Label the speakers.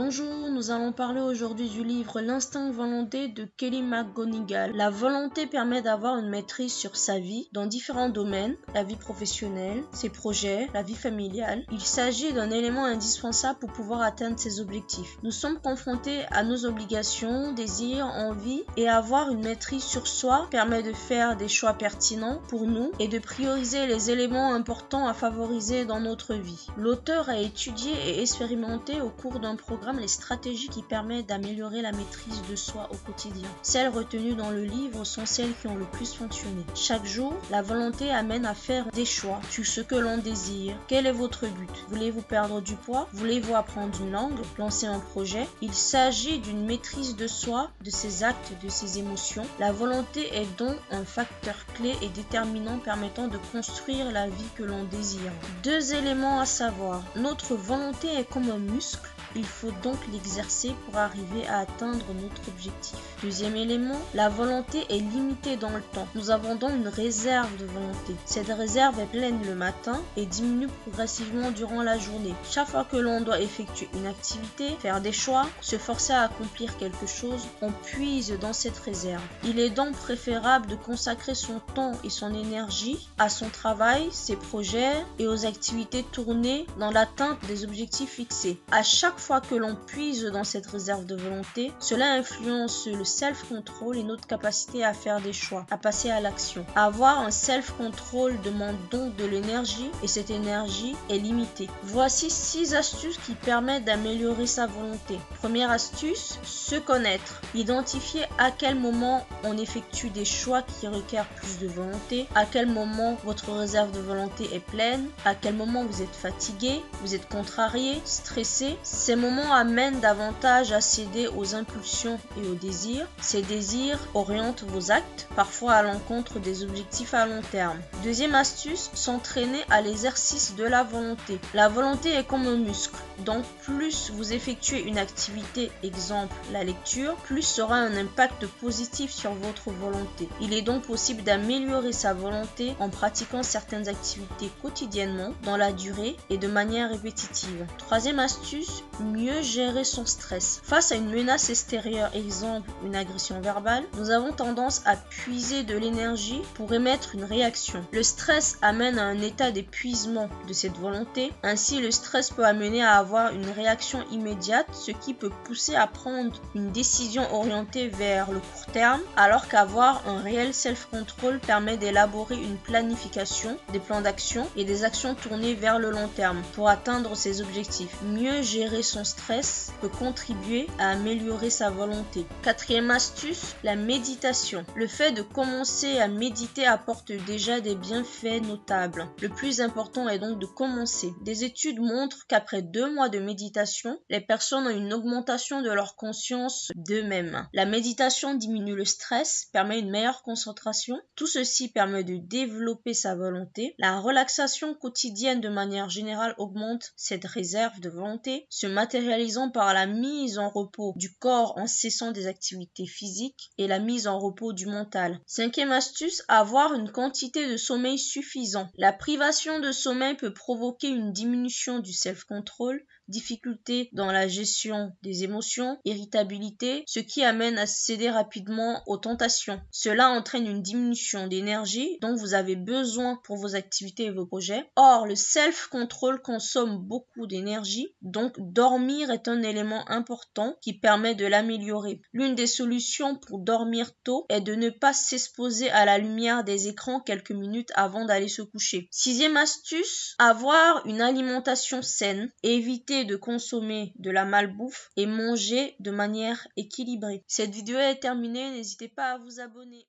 Speaker 1: Bonjour, nous allons parler aujourd'hui du livre L'instinct volonté de Kelly McGonigal. La volonté permet d'avoir une maîtrise sur sa vie dans différents domaines, la vie professionnelle, ses projets, la vie familiale. Il s'agit d'un élément indispensable pour pouvoir atteindre ses objectifs. Nous sommes confrontés à nos obligations, désirs, envies et avoir une maîtrise sur soi permet de faire des choix pertinents pour nous et de prioriser les éléments importants à favoriser dans notre vie. L'auteur a étudié et expérimenté au cours d'un programme les stratégies qui permettent d'améliorer la maîtrise de soi au quotidien. Celles retenues dans le livre sont celles qui ont le plus fonctionné. Chaque jour, la volonté amène à faire des choix sur ce que l'on désire. Quel est votre but? Voulez-vous perdre du poids? Voulez-vous apprendre une langue? Lancer un projet? Il s'agit d'une maîtrise de soi, de ses actes, de ses émotions. La volonté est donc un facteur clé et déterminant permettant de construire la vie que l'on désire. Deux éléments à savoir. Notre volonté est comme un muscle. Il faut donc l'exercer pour arriver à atteindre notre objectif. Deuxième élément, la volonté est limitée dans le temps. Nous avons donc une réserve de volonté. Cette réserve est pleine le matin et diminue progressivement durant la journée. Chaque fois que l'on doit effectuer une activité, faire des choix, se forcer à accomplir quelque chose, on puise dans cette réserve. Il est donc préférable de consacrer son temps et son énergie à son travail, ses projets et aux activités tournées dans l'atteinte des objectifs fixés. À chaque fois que l'on puise dans cette réserve de volonté, cela influence le self-control et notre capacité à faire des choix, à passer à l'action. Avoir un self-control demande donc de l'énergie et cette énergie est limitée. Voici 6 astuces qui permettent d'améliorer sa volonté. Première astuce, se connaître. Identifier à quel moment on effectue des choix qui requièrent plus de volonté, à quel moment votre réserve de volonté est pleine, à quel moment vous êtes fatigué, vous êtes contrarié, stressé. Ces moments amènent davantage à céder aux impulsions et aux désirs. Ces désirs orientent vos actes, parfois à l'encontre des objectifs à long terme. Deuxième astuce, s'entraîner à l'exercice de la volonté. La volonté est comme un muscle, donc plus vous effectuez une activité, exemple la lecture, plus sera un impact positif sur votre volonté. Il est donc possible d'améliorer sa volonté en pratiquant certaines activités quotidiennement, dans la durée et de manière répétitive. Troisième astuce, mieux gérer son stress. Face à une menace extérieure, exemple une agression verbale, nous avons tendance à puiser de l'énergie pour émettre une réaction. Le stress amène à un état d'épuisement de cette volonté. Ainsi, le stress peut amener à avoir une réaction immédiate, ce qui peut pousser à prendre une décision orientée vers le court terme, alors qu'avoir un réel self-control permet d'élaborer une planification, des plans d'action et des actions tournées vers le long terme pour atteindre ses objectifs. Mieux gérer son stress peut contribuer à améliorer sa volonté. Quatrième astuce, la méditation. Le fait de commencer à méditer apporte déjà des bienfaits notables. Le plus important est donc de commencer. Des études montrent qu'après 2 mois de méditation, les personnes ont une augmentation de leur conscience d'eux-mêmes. La méditation diminue le stress, permet une meilleure concentration. Tout ceci permet de développer sa volonté. La relaxation quotidienne de manière générale augmente cette réserve de volonté, se matérialisant par la mise en repos du corps en cessant des activités physiques et la mise en repos du mental. Cinquième astuce, avoir une quantité de sommeil suffisant. La privation de sommeil peut provoquer une diminution du self-control, difficultés dans la gestion des émotions, irritabilité, ce qui amène à céder rapidement aux tentations. Cela entraîne une diminution d'énergie dont vous avez besoin pour vos activités et vos projets. Or, le self-control consomme beaucoup d'énergie, donc dormir est un élément important qui permet de l'améliorer. L'une des solutions pour dormir tôt est de ne pas s'exposer à la lumière des écrans quelques minutes avant d'aller se coucher. Sixième astuce, avoir une alimentation saine, éviter de consommer de la malbouffe et manger de manière équilibrée. Cette vidéo est terminée, n'hésitez pas à vous abonner.